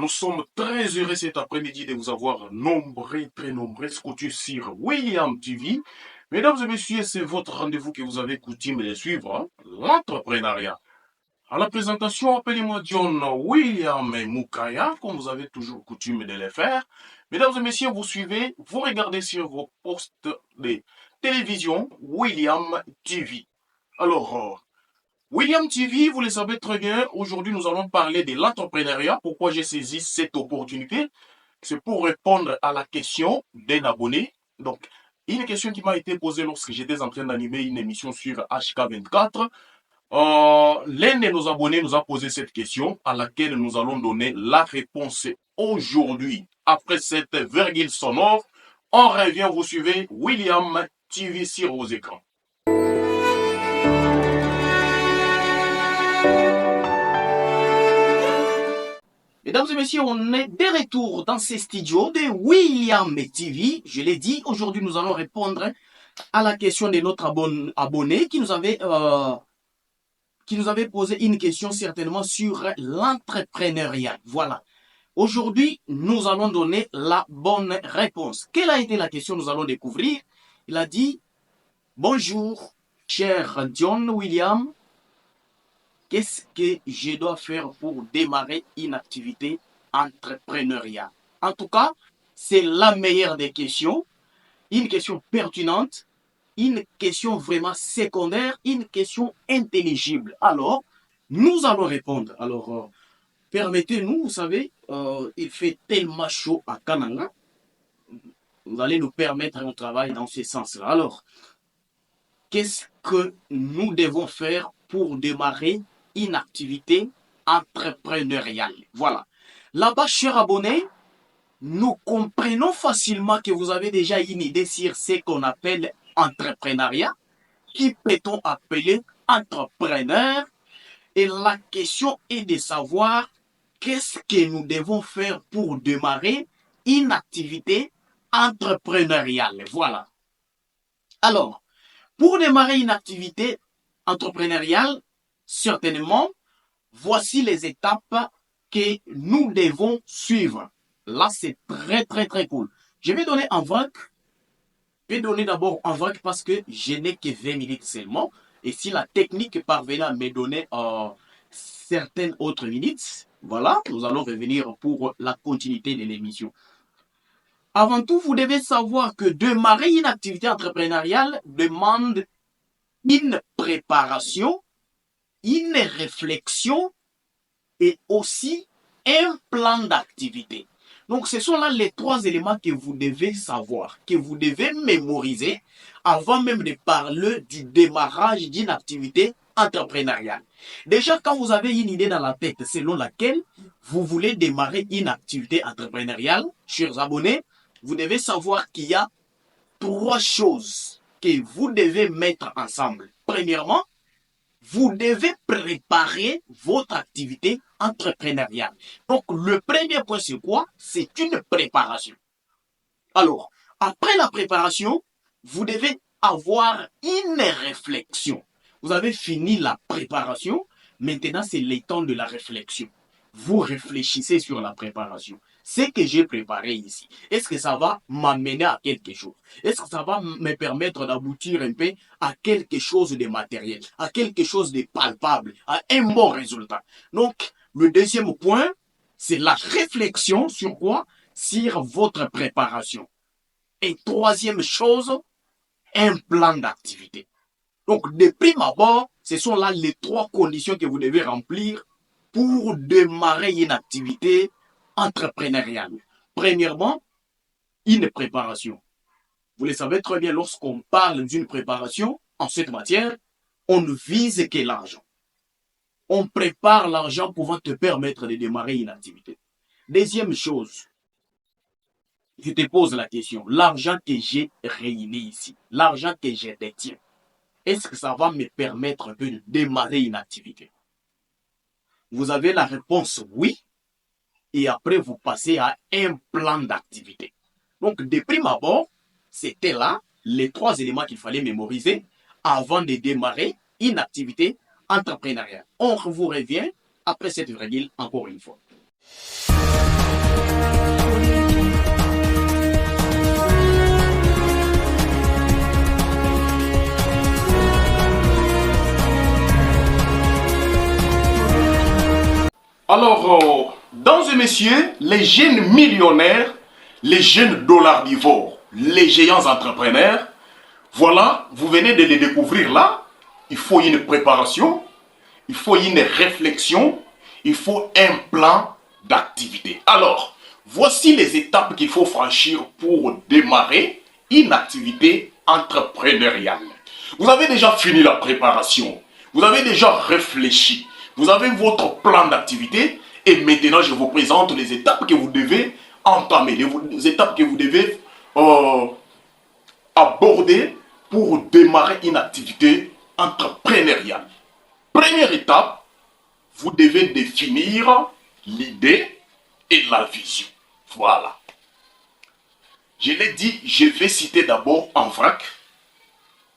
Nous sommes très heureux cet après-midi de vous avoir très nombreux scotchés sur William TV. Mesdames et messieurs, c'est votre rendez-vous que vous avez coutume de suivre, hein, l'entrepreneuriat. À la présentation, appelez-moi John William Mukaya, comme vous avez toujours coutume de le faire. Mesdames et messieurs, vous suivez, vous regardez sur vos postes de télévision William TV. Alors, William TV, vous le savez très bien, aujourd'hui nous allons parler de l'entrepreneuriat. Pourquoi j'ai saisi cette opportunité? C'est pour répondre à la question d'un abonné. Donc, une question qui m'a été posée lorsque j'étais en train d'animer une émission sur HK24. L'un de nos abonnés nous a posé cette question à laquelle nous allons donner la réponse aujourd'hui. Après cette virgule sonore, on revient, vous suivez William TV sur vos écrans. Mesdames et messieurs, on est de retour dans ces studios de William TV. Je l'ai dit, aujourd'hui nous allons répondre à la question de notre abonné qui nous avait posé une question certainement sur l'entrepreneuriat. Voilà. Aujourd'hui, nous allons donner la bonne réponse. Quelle a été la question? Nous allons découvrir. Il a dit, bonjour, cher John William. Qu'est-ce que je dois faire pour démarrer une activité entrepreneuriale? En tout cas, c'est la meilleure des questions. Une question pertinente, une question vraiment secondaire, une question intelligible. Alors, nous allons répondre. Alors, permettez-nous, vous savez, il fait tellement chaud à Kananga. Vous allez nous permettre un travail dans ce sens-là. Alors, qu'est-ce que nous devons faire pour démarrer une activité entrepreneuriale? Voilà. Là-bas, chers abonnés, nous comprenons facilement que vous avez déjà une idée sur ce qu'on appelle entrepreneuriat. Qui peut-on appeler entrepreneur? Et la question est de savoir qu'est-ce que nous devons faire pour démarrer une activité entrepreneuriale. Voilà. Alors, pour démarrer une activité entrepreneuriale, certainement, voici les étapes que nous devons suivre. Là, c'est très cool. Je vais donner un vrac. Je vais donner d'abord un vrac parce que je n'ai que 20 minutes seulement. Et si la technique parvenait à me donner certaines autres minutes, voilà, nous allons revenir pour la continuité de l'émission. Avant tout, vous devez savoir que démarrer une activité entrepreneuriale demande une préparation, une réflexion et aussi un plan d'activité. Donc, ce sont là les trois éléments que vous devez savoir, que vous devez mémoriser avant même de parler du démarrage d'une activité entrepreneuriale. Déjà, quand vous avez une idée dans la tête selon laquelle vous voulez démarrer une activité entrepreneuriale, chers abonnés, vous devez savoir qu'il y a trois choses que vous devez mettre ensemble. Premièrement, vous devez préparer votre activité entrepreneuriale. Donc, le premier point, c'est quoi? C'est une préparation. Alors, après la préparation, vous devez avoir une réflexion. Vous avez fini la préparation. Maintenant, c'est le temps de la réflexion. Vous réfléchissez sur la préparation. Ce que j'ai préparé ici, est-ce que ça va m'amener à quelque chose? Est-ce que ça va me permettre d'aboutir un peu à quelque chose de matériel, à quelque chose de palpable, à un bon résultat? Donc, le deuxième point, c'est la réflexion sur quoi? Sur votre préparation. Et troisième chose, un plan d'activité. Donc, de prime abord, ce sont là les trois conditions que vous devez remplir pour démarrer une activité entrepreneuriale. Premièrement, une préparation. Vous le savez très bien, lorsqu'on parle d'une préparation en cette matière, on ne vise que l'argent. On prépare l'argent pouvant te permettre de démarrer une activité. Deuxième chose, je te pose la question, l'argent que j'ai réuni ici, l'argent que je détiens, est-ce que ça va me permettre un peu de démarrer une activité? Vous avez la réponse oui, et après vous passez à un plan d'activité. Donc, de prime abord, c'était là les trois éléments qu'il fallait mémoriser avant de démarrer une activité entrepreneuriale. On vous revient après cette virgule encore une fois. Alors, dans ce monsieur, les jeunes millionnaires, les jeunes dollardivores, les géants entrepreneurs, voilà, vous venez de les découvrir là. Il faut une préparation, il faut une réflexion, il faut un plan d'activité. Alors, voici les étapes qu'il faut franchir pour démarrer une activité entrepreneuriale. Vous avez déjà fini la préparation, vous avez déjà réfléchi, vous avez votre plan d'activité et maintenant je vous présente les étapes que vous devez entamer, les étapes que vous devez aborder pour démarrer une activité entrepreneuriale. Première étape, vous devez définir l'idée et la vision. Voilà. Je l'ai dit, je vais citer d'abord en vrac.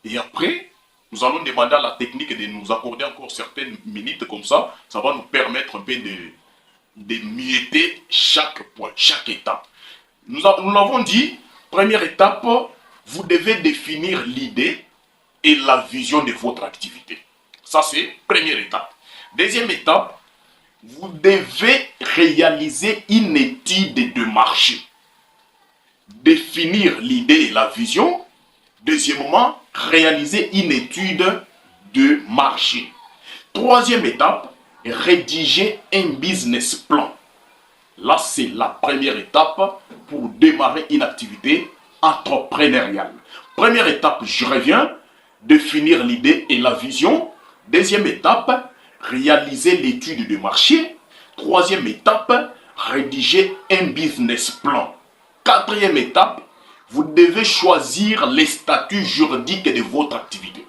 Et après, nous allons demander à la technique de nous accorder encore certaines minutes comme ça. Ça va nous permettre un peu de muetter chaque point, chaque étape. Nous l'avons dit, première étape, vous devez définir l'idée et la vision de votre activité. Ça, c'est première étape. Deuxième étape, vous devez réaliser une étude de marché. Définir l'idée et la vision. Deuxièmement, réaliser une étude de marché. Troisième étape, rédiger un business plan. Là, c'est la première étape pour démarrer une activité entrepreneuriale. Première étape, je reviens, définir l'idée et la vision. Deuxième étape, réaliser l'étude de marché. Troisième étape, rédiger un business plan. Quatrième étape, vous devez choisir les statuts juridiques de votre activité.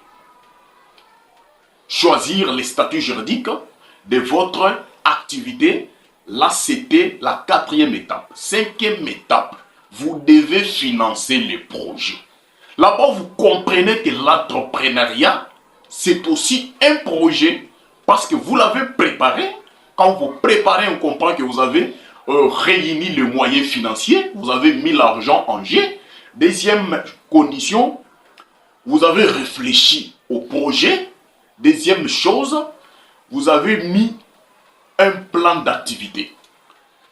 Choisir les statuts juridiques de votre activité. Là, c'était la quatrième étape. Cinquième étape, vous devez financer les projets. Là-bas, vous comprenez que l'entrepreneuriat, c'est aussi un projet parce que vous l'avez préparé. Quand vous préparez, on comprend que vous avez réuni les moyens financiers, vous avez mis l'argent en jeu. Deuxième condition, vous avez réfléchi au projet. Deuxième chose, vous avez mis un plan d'activité.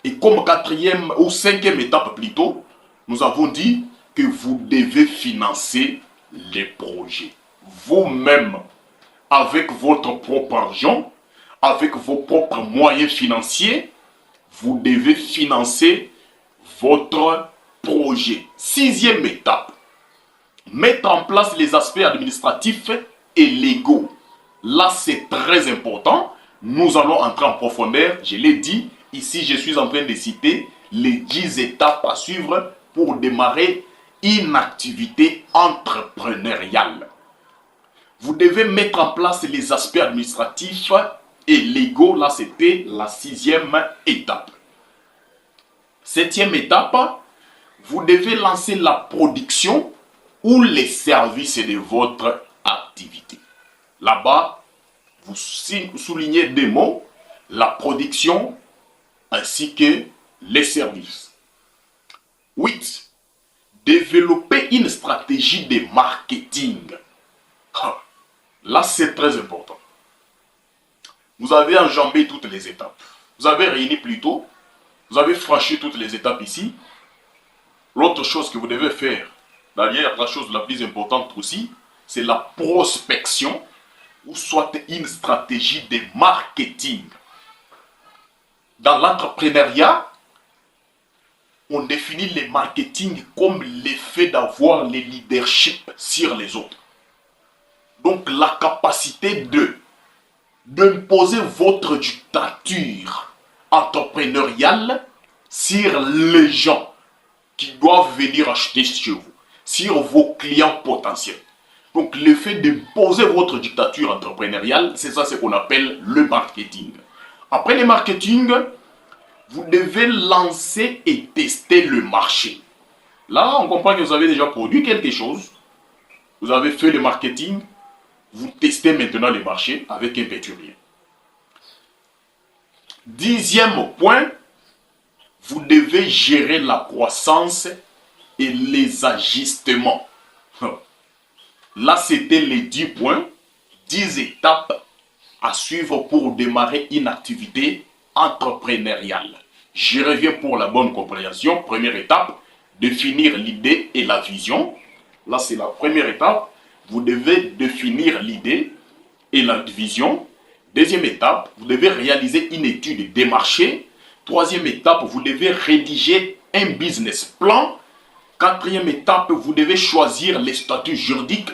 Et comme quatrième ou cinquième étape plutôt, nous avons dit que vous devez financer les projets. Vous-même, avec votre propre argent, avec vos propres moyens financiers, vous devez financer votre projet. Sixième étape, mettre en place les aspects administratifs et légaux. Là, c'est très important. Nous allons entrer en profondeur. Je l'ai dit, ici, je suis en train de citer les 10 étapes à suivre pour démarrer une activité entrepreneuriale. Vous devez mettre en place les aspects administratifs et légaux. Là, c'était la sixième étape. Septième étape, vous devez lancer la production ou les services de votre activité. Là-bas, vous soulignez des mots, la production ainsi que les services. 8. Développer une stratégie de marketing. Là, c'est très important. Vous avez enjambé toutes les étapes. Vous avez réuni plutôt. Vous avez franchi toutes les étapes ici. L'autre chose que vous devez faire, d'ailleurs, la chose la plus importante aussi, c'est la prospection ou soit une stratégie de marketing. Dans l'entrepreneuriat, on définit le marketing comme l'effet d'avoir le leadership sur les autres. Donc la capacité d'imposer votre dictature entrepreneuriale sur les gens qui doivent venir acheter chez vous, sur vos clients potentiels. Donc l'effet d'imposer votre dictature entrepreneuriale, c'est ça ce qu'on appelle le marketing. Après le marketing, vous devez lancer et tester le marché. Là, on comprend que vous avez déjà produit quelque chose. Vous avez fait le marketing. Vous testez maintenant le marché avec un pétrolier. 10e point, vous devez gérer la croissance et les ajustements. Là, c'était les 10 points, 10 étapes à suivre pour démarrer une activité entrepreneuriale. Je reviens pour la bonne compréhension. Première étape, définir l'idée et la vision. Là, c'est la première étape. Vous devez définir l'idée et la vision. Deuxième étape, vous devez réaliser une étude des marchés. Troisième étape, vous devez rédiger un business plan. Quatrième étape, vous devez choisir les statuts juridiques.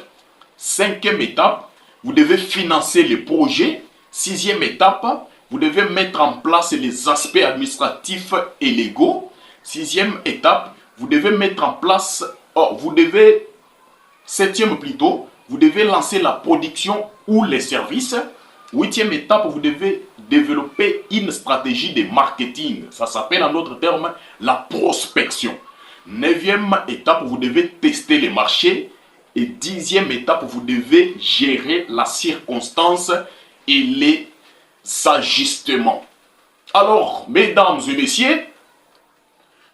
Cinquième étape, vous devez financer les projets. Sixième étape, vous devez mettre en place les aspects administratifs et légaux. Sixième étape, vous devez mettre en place, septième plutôt, vous devez lancer la production ou les services. Huitième étape, vous devez développer une stratégie de marketing. Ça s'appelle en d'autres termes la prospection. Neuvième étape, vous devez tester les marchés. Et dixième étape, vous devez gérer la circonstance et les ajustements. Alors, mesdames et messieurs,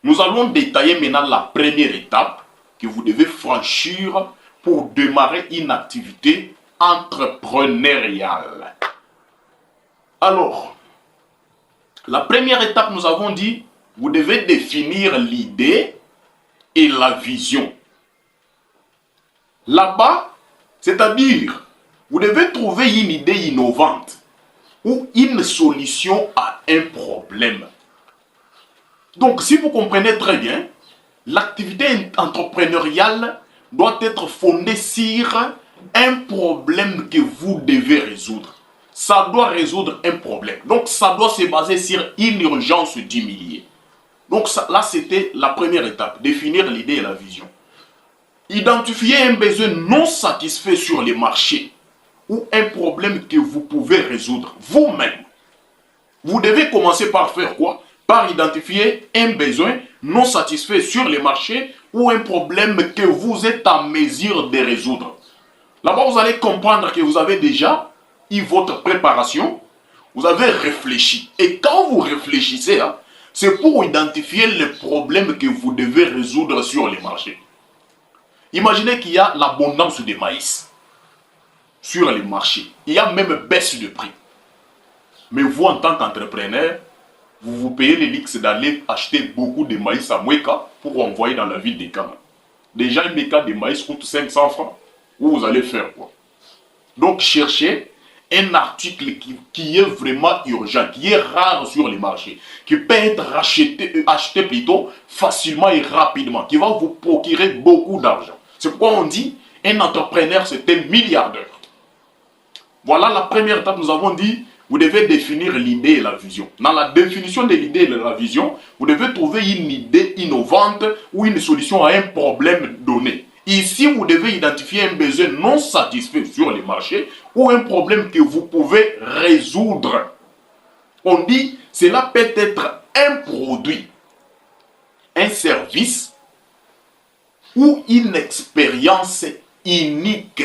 nous allons détailler maintenant la première étape que vous devez franchir pour démarrer une activité entrepreneuriale. Alors, la première étape, nous avons dit, vous devez définir l'idée et la vision. Là-bas, c'est-à-dire, vous devez trouver une idée innovante ou une solution à un problème. Donc, si vous comprenez très bien, l'activité entrepreneuriale doit être fondée sur un problème que vous devez résoudre. Ça doit résoudre un problème. Donc, ça doit se baser sur une urgence d'humilier. Donc, ça, là, c'était la première étape, définir l'idée et la vision. Identifier un besoin non satisfait sur les marchés ou un problème que vous pouvez résoudre vous-même. Vous devez commencer par faire quoi? Par identifier un besoin non satisfait sur les marchés ou un problème que vous êtes en mesure de résoudre. Là-bas, vous allez comprendre que vous avez déjà eu votre préparation, vous avez réfléchi. Et quand vous réfléchissez, c'est pour identifier les problèmes que vous devez résoudre sur les marchés. Imaginez qu'il y a l'abondance de maïs sur les marchés. Il y a même baisse de prix. Mais vous, en tant qu'entrepreneur, vous vous payez les luxe d'aller acheter beaucoup de maïs à Mweka pour envoyer dans la ville de Kama. Déjà, un méca de maïs coûte 500 francs. Où vous allez faire quoi? Donc, cherchez un article qui est vraiment urgent, qui est rare sur les marchés, qui peut être acheté plutôt facilement et rapidement, qui va vous procurer beaucoup d'argent. C'est pourquoi on dit, un entrepreneur, c'est un milliardaire. Voilà la première étape, nous avons dit, vous devez définir l'idée et la vision. Dans la définition de l'idée et de la vision, vous devez trouver une idée innovante ou une solution à un problème donné. Ici, vous devez identifier un besoin non satisfait sur les marchés ou un problème que vous pouvez résoudre. On dit, cela peut être un produit, un service ou une expérience unique.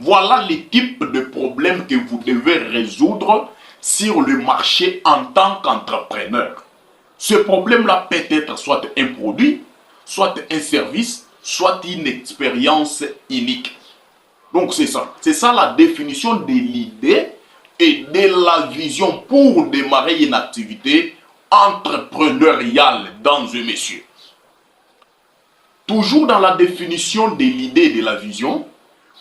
Voilà les types de problèmes que vous devez résoudre sur le marché en tant qu'entrepreneur. Ce problème-là peut être soit un produit, soit un service, soit une expérience unique. Donc c'est ça. C'est ça la définition de l'idée et de la vision pour démarrer une activité entrepreneuriale dans un monsieur. Toujours dans la définition de l'idée et de la vision,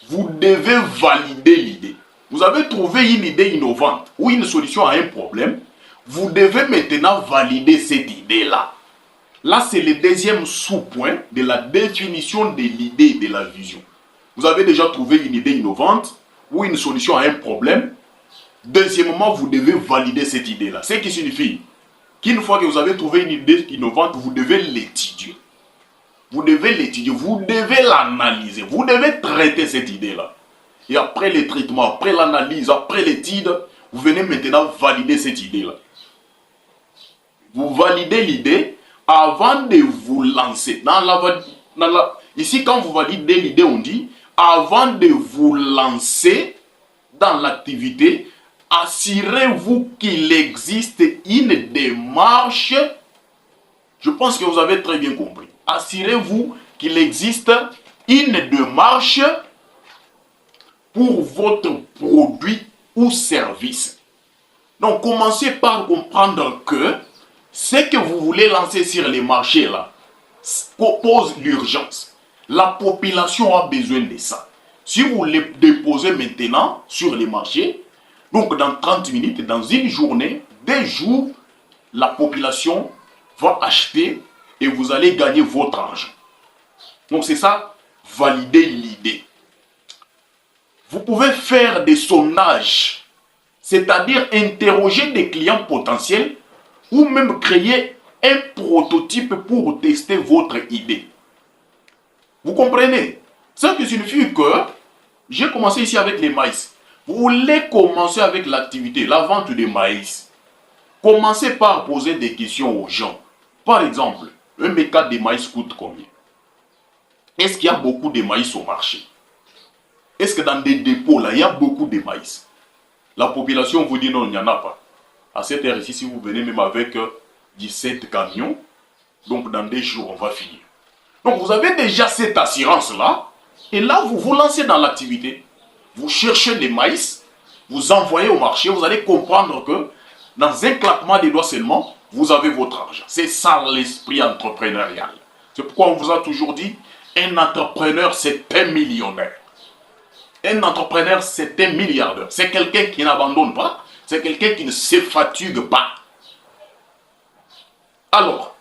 vous devez valider l'idée. Vous avez trouvé une idée innovante ou une solution à un problème. Vous devez maintenant valider cette idée-là. Là, c'est le deuxième sous-point de la définition de l'idée et de la vision. Vous avez déjà trouvé une idée innovante ou une solution à un problème. Deuxièmement, vous devez valider cette idée-là. Ce qui signifie qu'une fois que vous avez trouvé une idée innovante, vous devez l'étudier. Vous devez l'étudier, vous devez l'analyser, vous devez traiter cette idée-là. Et après le traitement, après l'analyse, après l'étude, vous venez maintenant valider cette idée-là. Vous validez l'idée avant de vous lancer. Ici, quand vous validez l'idée, on dit, avant de vous lancer dans l'activité, assurez-vous qu'il existe une démarche. Je pense que vous avez très bien compris. Assurez-vous qu'il existe une démarche pour votre produit ou service. Donc, commencez par comprendre que ce que vous voulez lancer sur les marchés là pose l'urgence. La population a besoin de ça. Si vous les déposez maintenant sur les marchés, donc dans 30 minutes, dans une journée, 2 jours, la population va acheter et vous allez gagner votre argent. Donc c'est ça, valider l'idée. Vous pouvez faire des sondages, c'est-à-dire interroger des clients potentiels ou même créer un prototype pour tester votre idée. Vous comprenez? Ça qui signifie que j'ai commencé ici avec les maïs. Vous voulez commencer avec l'activité, la vente de maïs. Commencez par poser des questions aux gens. Par exemple, un méca de maïs coûte combien? Est-ce qu'il y a beaucoup de maïs au marché? Est-ce que dans des dépôts, là, il y a beaucoup de maïs? La population vous dit non, il n'y en a pas. À cette heure-ci, si vous venez même avec 17 camions, donc dans 2 jours, on va finir. Donc vous avez déjà cette assurance-là, et là, vous vous lancez dans l'activité. Vous cherchez les maïs, vous envoyez au marché, vous allez comprendre que dans un claquement des doigts seulement, vous avez votre argent. C'est ça l'esprit entrepreneurial. C'est pourquoi on vous a toujours dit, un entrepreneur, c'est un millionnaire. Un entrepreneur, c'est un milliardaire. C'est quelqu'un qui n'abandonne pas, c'est quelqu'un qui ne se fatigue pas. Alors,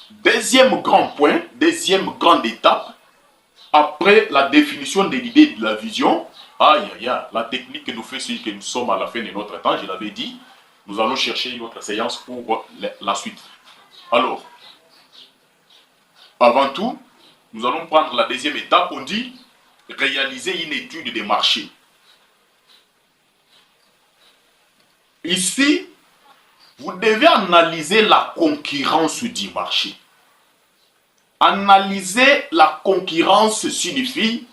deuxième grand point, deuxième grande étape, après la définition de l'idée de la vision, la technique que nous fait, c'est que nous sommes à la fin de notre temps, je l'avais dit, nous allons chercher une autre séance pour la suite. Alors, avant tout, nous allons prendre la deuxième étape, on dit réaliser une étude des marchés. Ici, vous devez analyser la concurrence du marché. Analyser la concurrence signifie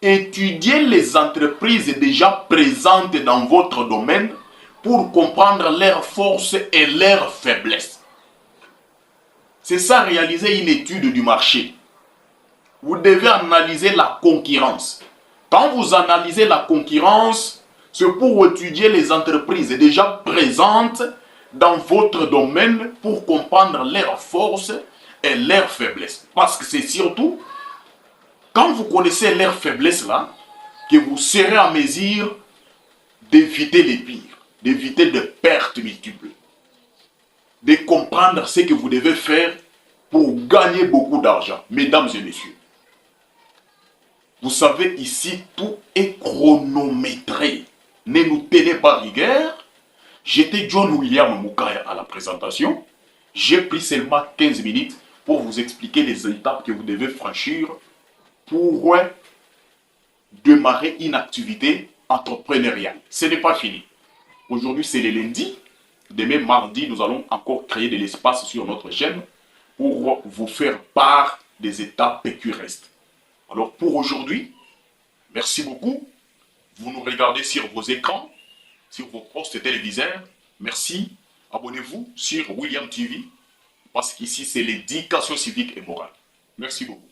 étudier les entreprises déjà présentes dans votre domaine pour comprendre leurs forces et leurs faiblesses. C'est ça, réaliser une étude du marché. Vous devez analyser la concurrence. Quand vous analysez la concurrence, c'est pour étudier les entreprises déjà présentes dans votre domaine pour comprendre leurs forces et leurs faiblesses. Parce que c'est surtout quand vous connaissez leurs faiblesses là, que vous serez en mesure d'éviter les pires, d'éviter des pertes multiples, de comprendre ce que vous devez faire pour gagner beaucoup d'argent. Mesdames et messieurs, vous savez ici, tout est chronométré. Ne nous tenez pas rigueur. J'étais John William Moukaya à la présentation. J'ai pris seulement 15 minutes pour vous expliquer les étapes que vous devez franchir pour démarrer une activité entrepreneuriale. Ce n'est pas fini. Aujourd'hui, c'est le lundi. Demain, mardi, nous allons encore créer de l'espace sur notre chaîne pour vous faire part des étapes qui restent. Alors, pour aujourd'hui, merci beaucoup. Vous nous regardez sur vos écrans, sur vos postes téléviseurs. Merci. Abonnez-vous sur William TV parce qu'ici, c'est l'éducation civique et morale. Merci beaucoup.